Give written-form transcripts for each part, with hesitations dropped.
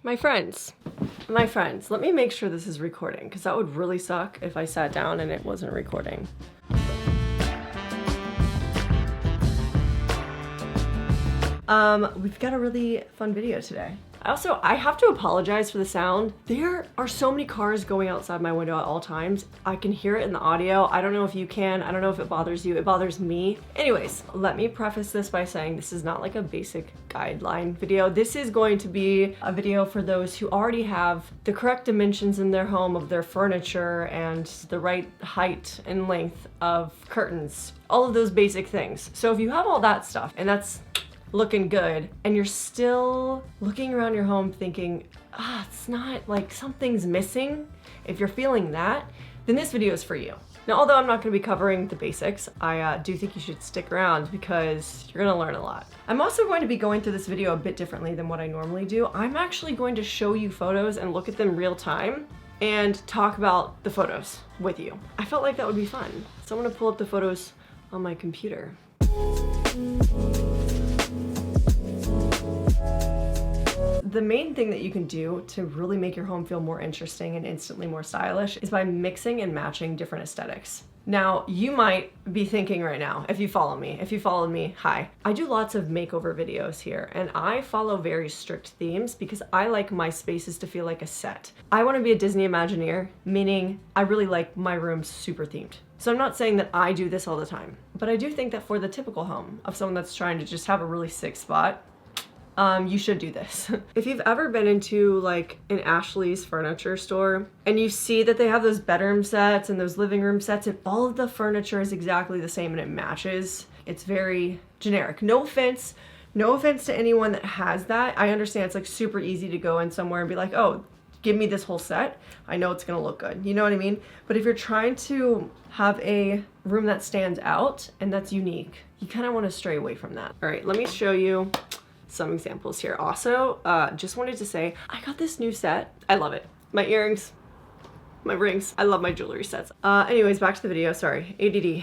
My friends, let me make sure this is recording, because that would really suck if I sat down and it wasn't recording. We've got a really fun video today. I have to apologize for the sound. There are so many cars going outside my window at all times. I can hear it in the audio. I don't know if you can. I don't know if it bothers you. It bothers me. Anyways, let me preface this by saying this is not like a basic guideline video. This is going to be a video for those who already have the correct dimensions in their home of their furniture and the right height and length of curtains. All of those basic things. So if you have all that stuff and that's looking good, and you're still looking around your home thinking, it's not, like, something's missing, if you're feeling that, then this video is for you. Now, although I'm not gonna be covering the basics, I do think you should stick around because you're gonna learn a lot. I'm also going to be going through this video a bit differently than what I normally do. I'm actually going to show you photos and look at them real time and talk about the photos with you. I felt like that would be fun. So I'm gonna pull up the photos on my computer. The main thing that you can do to really make your home feel more interesting and instantly more stylish is by mixing and matching different aesthetics. Now, you might be thinking right now, if you followed me, hi. I do lots of makeover videos here, and I follow very strict themes because I like my spaces to feel like a set. I want to be a Disney Imagineer, meaning I really like my rooms super themed. So I'm not saying that I do this all the time, but I do think that for the typical home of someone that's trying to just have a really sick spot, you should do this. If you've ever been into like an Ashley's furniture store and you see that they have those bedroom sets and those living room sets and all of the furniture is exactly the same and it matches, it's very generic. No offense to anyone that has that. I understand it's like super easy to go in somewhere and be like, oh, give me this whole set. I know it's gonna look good. You know what I mean? But if you're trying to have a room that stands out and that's unique, you kind of want to stray away from that. All right, let me show you some examples here. Also, just wanted to say, I got this new set. I love it. My earrings, my rings. I love my jewelry sets. Anyways, back to the video. Sorry, ADD,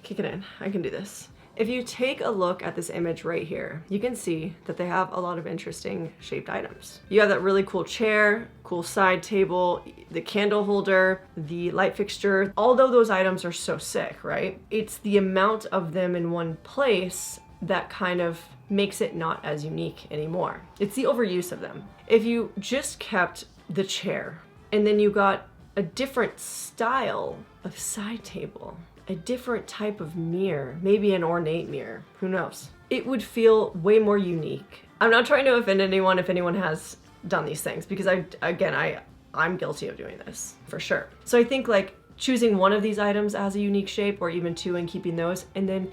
kick it in. I can do this. If you take a look at this image right here, you can see that they have a lot of interesting shaped items. You have that really cool chair, cool side table, the candle holder, the light fixture. Although those items are so sick, right? It's the amount of them in one place that kind of makes it not as unique anymore. It's the overuse of them. If you just kept the chair and then you got a different style of side table, a different type of mirror, maybe an ornate mirror, who knows? It would feel way more unique. I'm not trying to offend anyone if anyone has done these things, because I'm guilty of doing this, for sure. So I think like choosing one of these items as a unique shape, or even two and keeping those, and then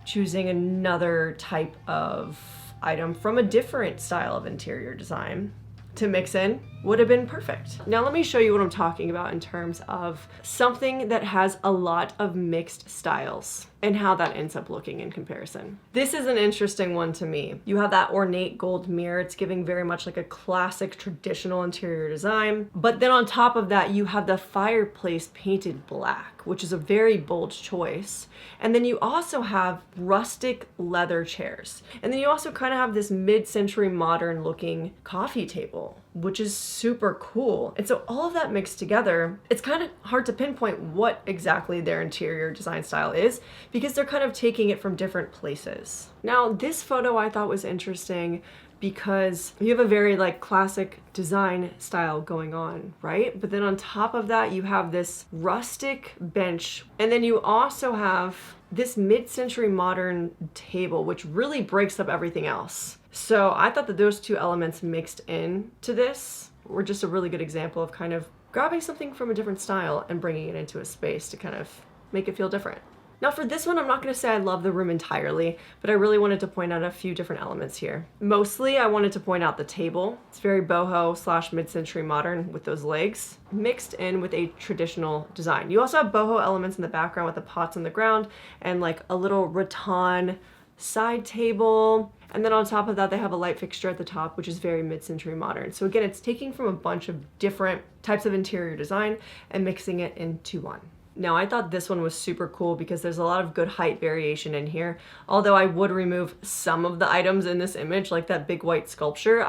choosing another type of item from a different style of interior design to mix in would have been perfect. Now let me show you what I'm talking about in terms of something that has a lot of mixed styles and how that ends up looking in comparison. This is an interesting one to me. You have that ornate gold mirror. It's giving very much like a classic traditional interior design. But then on top of that, you have the fireplace painted black, which is a very bold choice. And then you also have rustic leather chairs. And then you also kind of have this mid-century modern looking coffee table, which is super cool. And so all of that mixed together, it's kind of hard to pinpoint what exactly their interior design style is, because they're kind of taking it from different places. Now, this photo I thought was interesting because you have a very like classic design style going on, right? But then on top of that, you have this rustic bench, and then you also have this mid-century modern table, which really breaks up everything else. So I thought that those two elements mixed into this were just a really good example of kind of grabbing something from a different style and bringing it into a space to kind of make it feel different. Now for this one, I'm not gonna say I love the room entirely, but I really wanted to point out a few different elements here. Mostly, I wanted to point out the table. It's very boho / mid-century modern with those legs, mixed in with a traditional design. You also have boho elements in the background with the pots on the ground and like a little rattan side table. And then on top of that, they have a light fixture at the top, which is very mid-century modern. So again, it's taking from a bunch of different types of interior design and mixing it into one. Now I thought this one was super cool because there's a lot of good height variation in here. Although I would remove some of the items in this image, like that big white sculpture.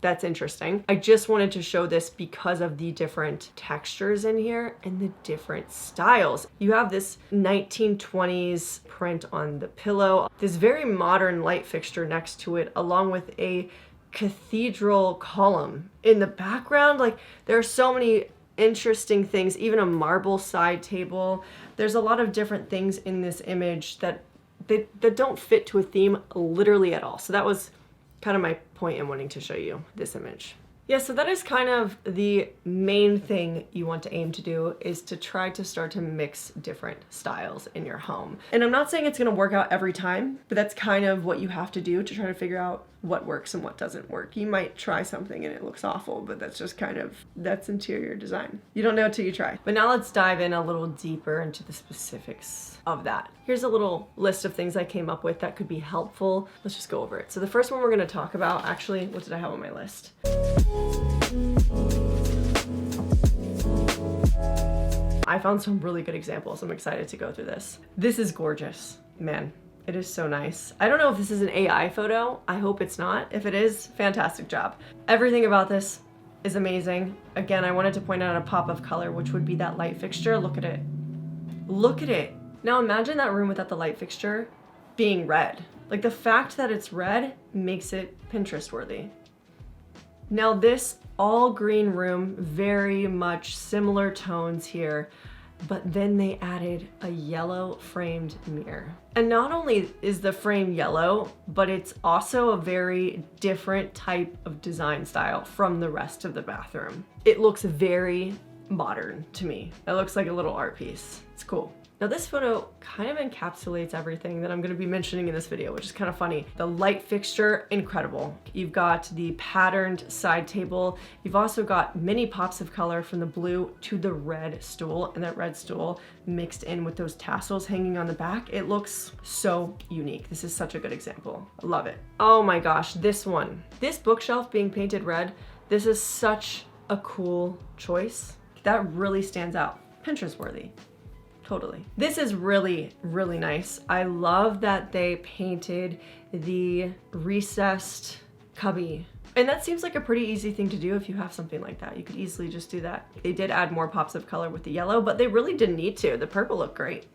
That's interesting. I just wanted to show this because of the different textures in here and the different styles. You have this 1920s print on the pillow, this very modern light fixture next to it, along with a cathedral column in the background. Like, there are so many interesting things, even a marble side table. There's a lot of different things in this image that don't fit to a theme literally at all. So that was kind of my point in wanting to show you this image. Yeah, so that is kind of the main thing you want to aim to do, is to try to start to mix different styles in your home. And I'm not saying it's gonna work out every time, but that's kind of what you have to do to try to figure out what works and what doesn't work. You might try something and it looks awful, but that's just that's interior design. You don't know until you try. But now let's dive in a little deeper into the specifics of that. Here's a little list of things I came up with that could be helpful. Let's just go over it. So the first one we're gonna talk about, actually, what did I have on my list? I found some really good examples. I'm excited to go through this. This is gorgeous, man. It is so nice. I don't know if this is an AI photo. I hope it's not. If it is, fantastic job. Everything about this is amazing. Again, I wanted to point out a pop of color, which would be that light fixture. Look at it. Look at it. Now imagine that room without the light fixture being red. Like, the fact that it's red makes it Pinterest worthy. Now this all green room, very much similar tones here, but then they added a yellow framed mirror. And not only is the frame yellow, but it's also a very different type of design style from the rest of the bathroom. It looks very modern to me. It looks like a little art piece. It's cool. Now this photo kind of encapsulates everything that I'm going to be mentioning in this video, which is kind of funny. The light fixture, incredible. You've got the patterned side table. You've also got many pops of color from the blue to the red stool, and that red stool mixed in with those tassels hanging on the back. It looks so unique. This is such a good example. I love it. Oh my gosh, this one. This bookshelf being painted red, this is such a cool choice. That really stands out. Pinterest worthy. Totally. This is really, really nice. I love that they painted the recessed cubby. And that seems like a pretty easy thing to do if you have something like that. You could easily just do that. They did add more pops of color with the yellow, but they really didn't need to. The purple looked great.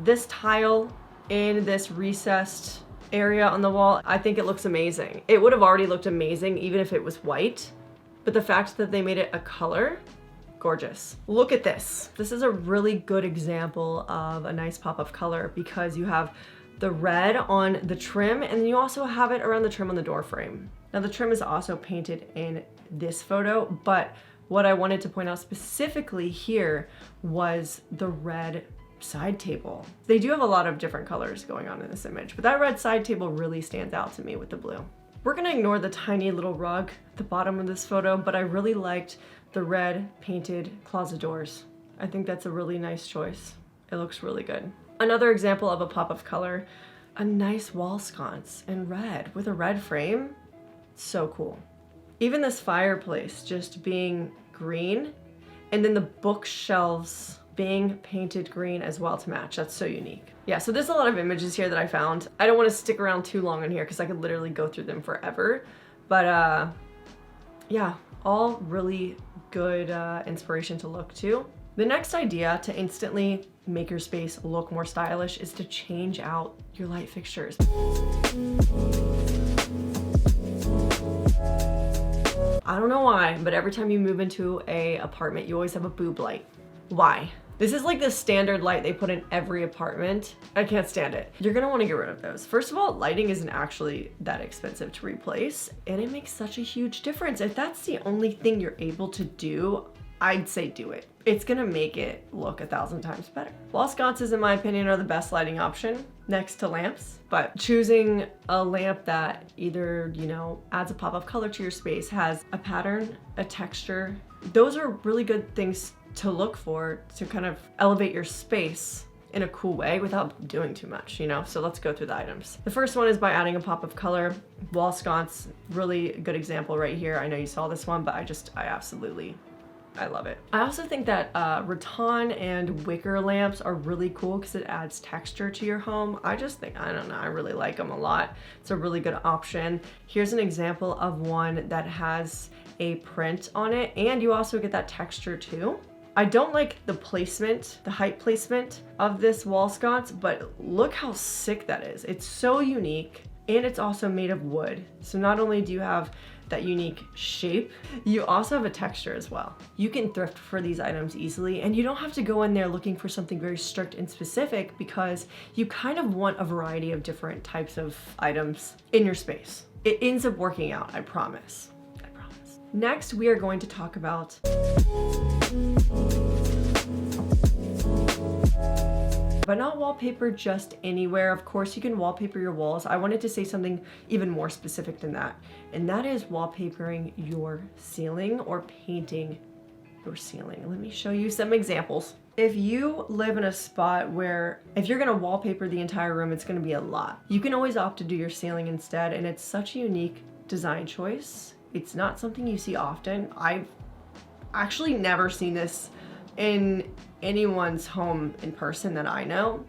This tile in this recessed area on the wall, I think it looks amazing. It would have already looked amazing even if it was white, but the fact that they made it a color, gorgeous. Look at this. This is a really good example of a nice pop of color because you have the red on the trim and you also have it around the trim on the door frame. Now the trim is also painted in this photo, but what I wanted to point out specifically here was the red side table. They do have a lot of different colors going on in this image, but that red side table really stands out to me with the blue. We're gonna ignore the tiny little rug at the bottom of this photo, but I really liked the red painted closet doors. I think that's a really nice choice. It looks really good. Another example of a pop of color, a nice wall sconce in red with a red frame. So cool. Even this fireplace just being green and then the bookshelves being painted green as well to match. That's so unique. Yeah, so there's a lot of images here that I found. I don't want to stick around too long in here because I could literally go through them forever. But yeah, all really good inspiration to look to. The next idea to instantly make your space look more stylish is to change out your light fixtures. I don't know why, but every time you move into an apartment, you always have a boob light. Why? This is like the standard light they put in every apartment. I can't stand it. You're gonna wanna get rid of those. First of all, lighting isn't actually that expensive to replace, and it makes such a huge difference. If that's the only thing you're able to do, I'd say do it. It's gonna make it look 1,000 times better. Wall sconces, in my opinion, are the best lighting option next to lamps, but choosing a lamp that either, you know, adds a pop of color to your space, has a pattern, a texture, those are really good things to look for to kind of elevate your space in a cool way without doing too much, you know? So let's go through the items. The first one is by adding a pop of color. Wall sconce, really good example right here. I know you saw this one, but I absolutely I love it. I also think that rattan and wicker lamps are really cool because it adds texture to your home. I don't know, I really like them a lot. It's a really good option. Here's an example of one that has a print on it, and you also get that texture too. I don't like the placement, the height placement of this wall sconce, but look how sick that is. It's so unique, and it's also made of wood. So not only do you have that unique shape, you also have a texture as well. You can thrift for these items easily, and you don't have to go in there looking for something very strict and specific because you kind of want a variety of different types of items in your space. It ends up working out, I promise. I promise. Next, we are going to talk about but not wallpaper just anywhere. Of course, you can wallpaper your walls. I wanted to say something even more specific than that, and that is wallpapering your ceiling or painting your ceiling. Let me show you some examples. If you live in a spot where if you're gonna wallpaper the entire room, it's gonna be a lot. You can always opt to do your ceiling instead, and it's such a unique design choice. It's not something you see often. I've actually never seen this in anyone's home in person that I know,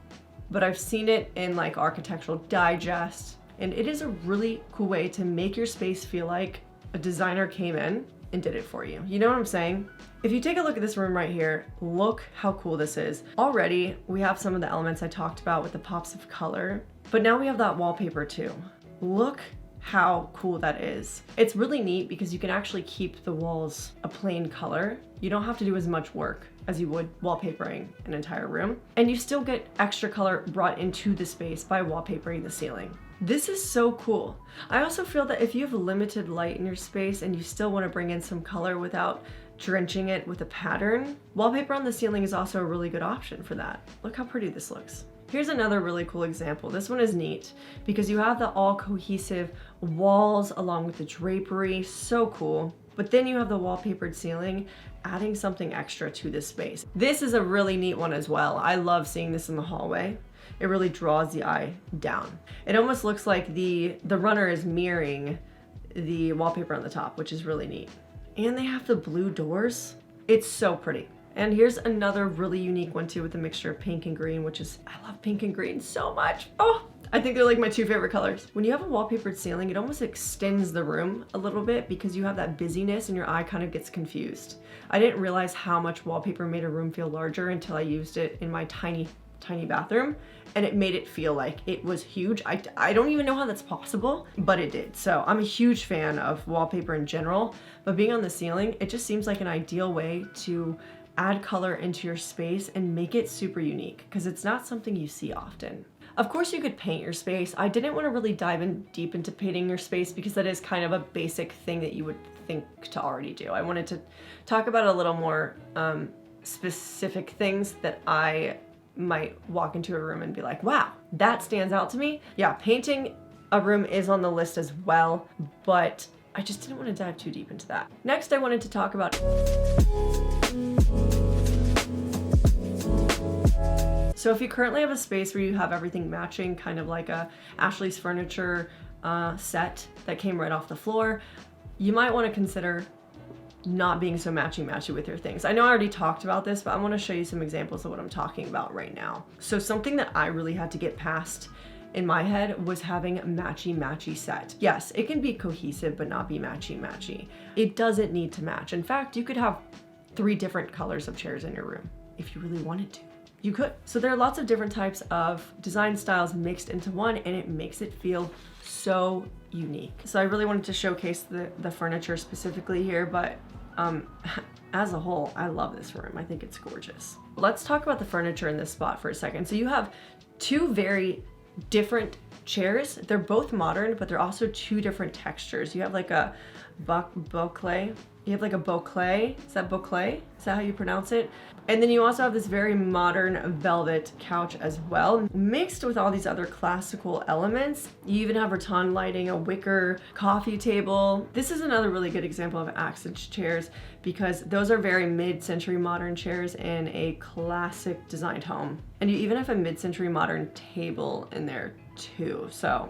but I've seen it in like Architectural Digest, and it is a really cool way to make your space feel like a designer came in and did it for you. You know what I'm saying? If you take a look at this room right here, look how cool this is. Already, we have some of the elements I talked about with the pops of color, but now we have that wallpaper too. Look how cool that is. It's really neat because you can actually keep the walls a plain color. You don't have to do as much work as you would wallpapering an entire room, and you still get extra color brought into the space by wallpapering the ceiling. This is so cool. I also feel that if you have limited light in your space and you still want to bring in some color without drenching it with a pattern, wallpaper on the ceiling is also a really good option for that. Look how pretty this looks. Here's another really cool example. This one is neat because you have the all cohesive walls along with the drapery, so cool. But then you have the wallpapered ceiling, adding something extra to this space. This is a really neat one as well. I love seeing this in the hallway. It really draws the eye down. It almost looks like the runner is mirroring the wallpaper on the top, which is really neat. And they have the blue doors. It's so pretty. And here's another really unique one too with a mixture of pink and green, which is, I love pink and green so much. Oh, I think they're like my two favorite colors. When you have a wallpapered ceiling, it almost extends the room a little bit because you have that busyness and your eye kind of gets confused. I didn't realize how much wallpaper made a room feel larger until I used it in my tiny bathroom, and it made it feel like it was huge. I don't even know how that's possible, but it did. So I'm a huge fan of wallpaper in general, but being on the ceiling, it just seems like an ideal way to add color into your space and make it super unique because it's not something you see often. Of course, you could paint your space. I didn't want to really dive in deep into painting your space because that is kind of a basic thing that you would think to already do. I wanted to talk about a little more specific things that I might walk into a room and be like, wow, that stands out to me. Yeah, painting a room is on the list as well, but I just didn't want to dive too deep into that. Next, I wanted to talk about so if you currently have a space where you have everything matching, kind of like a Ashley's Furniture set that came right off the floor, you might want to consider not being so matchy-matchy with your things. I know I already talked about this, but I want to show you some examples of what I'm talking about right now. So something that I really had to get past in my head was having a matchy-matchy set. Yes, it can be cohesive, but not be matchy-matchy. It doesn't need to match. In fact, you could have 3 different colors of chairs in your room if you really wanted to. You could. So there are lots of different types of design styles mixed into one, and it makes it feel so unique. So I really wanted to showcase the furniture specifically here, but as a whole, I love this room. I think it's gorgeous. Let's talk about the furniture in this spot for a second. So you have 2 very different chairs. They're both modern, but they're also 2 different textures. You have like a boucle. You have like a boucle. Is that boucle? Is that how you pronounce it? And then you also have this very modern velvet couch as well, mixed with all these other classical elements. You even have rattan lighting, a wicker coffee table. This is another really good example of accent chairs because those are very mid-century modern chairs in a classic designed home. And you even have a mid-century modern table in there too. So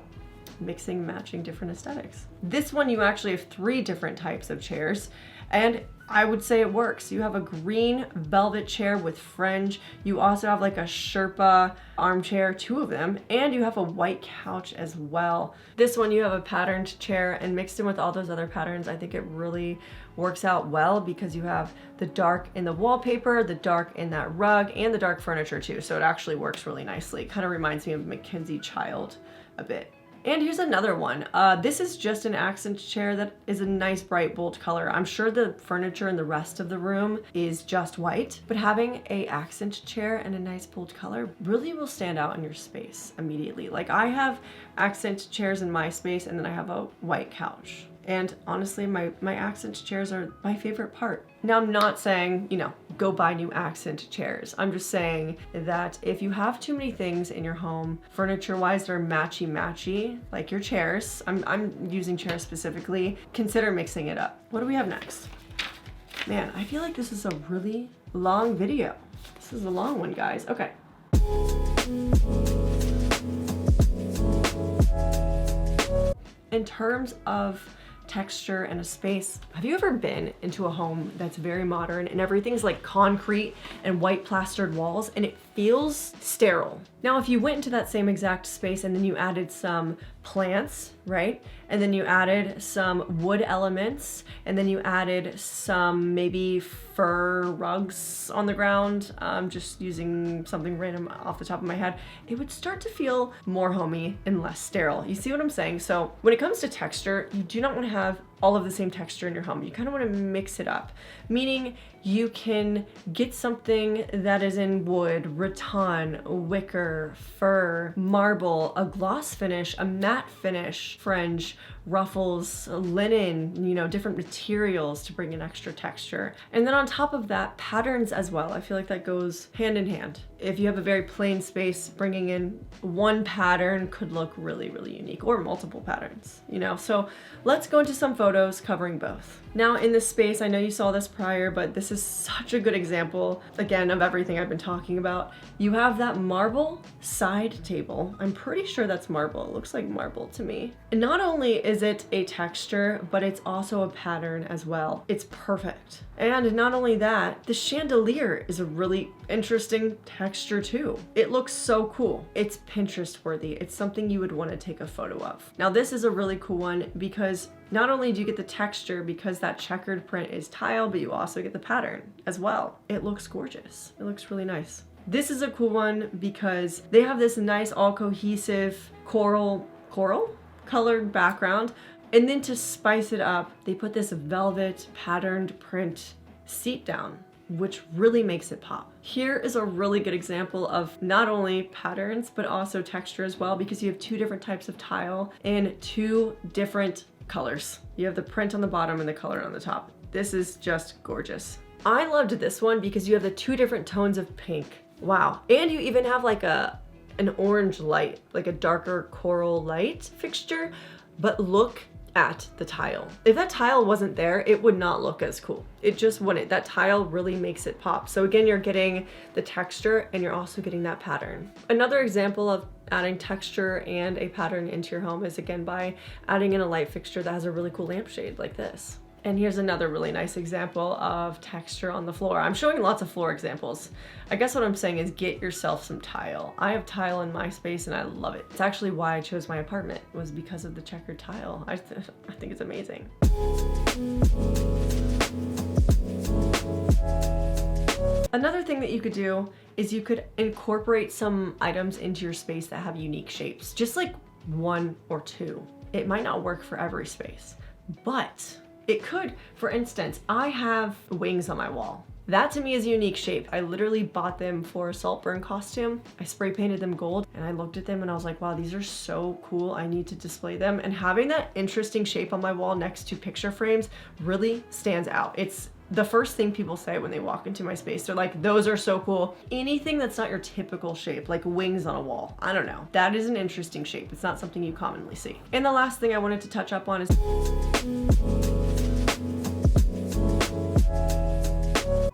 mixing, matching different aesthetics. This one, you actually have 3 different types of chairs, And I would say it works. You have a green velvet chair with fringe. You also have like a Sherpa armchair, 2 of them, and you have a white couch as well. This one you have a patterned chair, and mixed in with all those other patterns, I think it really works out well because you have the dark in the wallpaper, the dark in that rug, and the dark furniture too. So it actually works really nicely. Kind of reminds me of 𝚌𝚘𝚖𝚎 a bit. And here's another one. This is just an accent chair that is a nice bright bold color. I'm sure the furniture in the rest of the room is just white, but having a accent chair and a nice bold color really will stand out in your space immediately. Like I have accent chairs in my space, and then I have a white couch. And honestly, my accent chairs are my favorite part. Now, I'm not saying, you know, go buy new accent chairs. I'm just saying that if you have too many things in your home, furniture-wise, that are matchy-matchy, like your chairs, I'm using chairs specifically, consider mixing it up. What do we have next? Man, I feel like this is a really long video. This is a long one, guys. Okay. In terms of texture and a space, have you ever been into a home that's very modern and everything's like concrete and white plastered walls and it feels sterile? Now, if you went into that same exact space and then you added some plants, right? And then you added some wood elements, and then you added some maybe fur rugs on the ground, just using something random off the top of my head, it would start to feel more homey and less sterile. You see what I'm saying? So when it comes to texture, you do not want to have all of the same texture in your home. You kind of want to mix it up, meaning you can get something that is in wood, rattan, wicker, fur, marble, a gloss finish, a matte finish, fringe, ruffles, linen, you know, different materials to bring in extra texture. And then on top of that, patterns as well. I feel like that goes hand in hand. If you have a very plain space, bringing in one pattern could look really, really unique, or multiple patterns, you know? So let's go into some photos covering both. Now in this space, I know you saw this prior, but this is such a good example, again, of everything I've been talking about. You have that marble side table. I'm pretty sure that's marble. It looks like marble to me. And not only is it a texture, but it's also a pattern as well. It's perfect. And not only that, the chandelier is a really interesting texture too. It looks so cool. It's Pinterest worthy. It's something you would want to take a photo of. Now this is a really cool one because not only do you get the texture because that checkered print is tile, but you also get the pattern as well. It looks gorgeous. It looks really nice. This is a cool one because they have this nice all cohesive coral colored background. And then to spice it up, they put this velvet patterned print seat down, which really makes it pop. Here is a really good example of not only patterns, but also texture as well, because you have 2 different types of tile in 2 different colors. You have the print on the bottom and the color on the top. This is just gorgeous. I loved this one because you have the 2 different tones of pink. Wow. And you even have like an orange light, like a darker coral light fixture, but look at the tile. If that tile wasn't there, it would not look as cool. It just wouldn't. That tile really makes it pop. So again, you're getting the texture and you're also getting that pattern. Another example of adding texture and a pattern into your home is again by adding in a light fixture that has a really cool lampshade like this. And here's another really nice example of texture on the floor. I'm showing lots of floor examples. I guess what I'm saying is get yourself some tile. I have tile in my space and I love it. It's actually why I chose my apartment, was because of the checkered tile. I think it's amazing. Another thing that you could do is you could incorporate some items into your space that have unique shapes, just like 1 or 2. It might not work for every space, but it could. For instance, I have wings on my wall. That to me is a unique shape. I literally bought them for a Saltburn costume. I spray painted them gold and I looked at them and I was like, wow, these are so cool. I need to display them. And having that interesting shape on my wall next to picture frames really stands out. It's the first thing people say when they walk into my space. They're like, those are so cool. Anything that's not your typical shape, like wings on a wall. I don't know. That is an interesting shape. It's not something you commonly see. And the last thing I wanted to touch up on is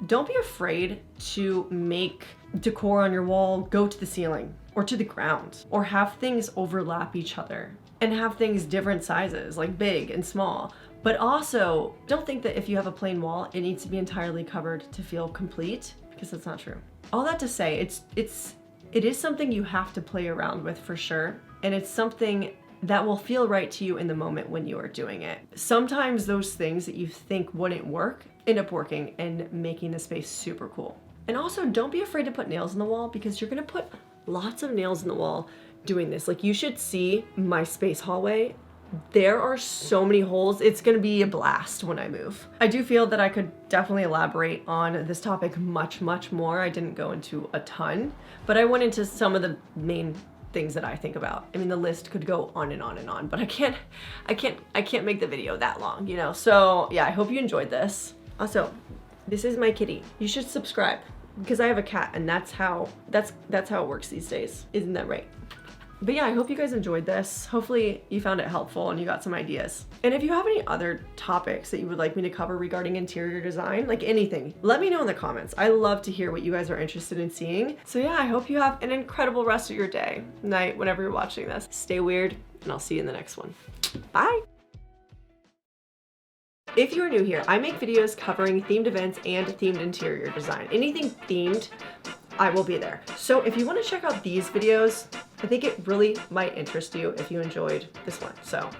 don't be afraid to make decor on your wall go to the ceiling or to the ground, or have things overlap each other and have things different sizes, like big and small. But also, don't think that if you have a plain wall, it needs to be entirely covered to feel complete, because that's not true. All that to say, it is something you have to play around with for sure, and it's something that will feel right to you in the moment when you are doing it. Sometimes those things that you think wouldn't work end up working and making the space super cool. And also, don't be afraid to put nails in the wall, because you're gonna put lots of nails in the wall doing this. Like, you should see my space hallway. There are so many holes. It's gonna be a blast when I move. I do feel that I could definitely elaborate on this topic much more. I didn't go into a ton, but I went into some of the main things that I think about. I mean, the list could go on and on and on, but I can't make the video that long, you know? So yeah, I hope you enjoyed this. Also, this is my kitty. You should subscribe, because I have a cat, and that's how it works these days. Isn't that right? But yeah, I hope you guys enjoyed this. Hopefully you found it helpful and you got some ideas. And if you have any other topics that you would like me to cover regarding interior design, like anything, let me know in the comments. I love to hear what you guys are interested in seeing. So yeah, I hope you have an incredible rest of your day, night, whenever you're watching this. Stay weird, and I'll see you in the next one. Bye. If you are new here, I make videos covering themed events and themed interior design. Anything themed, I will be there. So if you want to check out these videos, I think it really might interest you if you enjoyed this one. So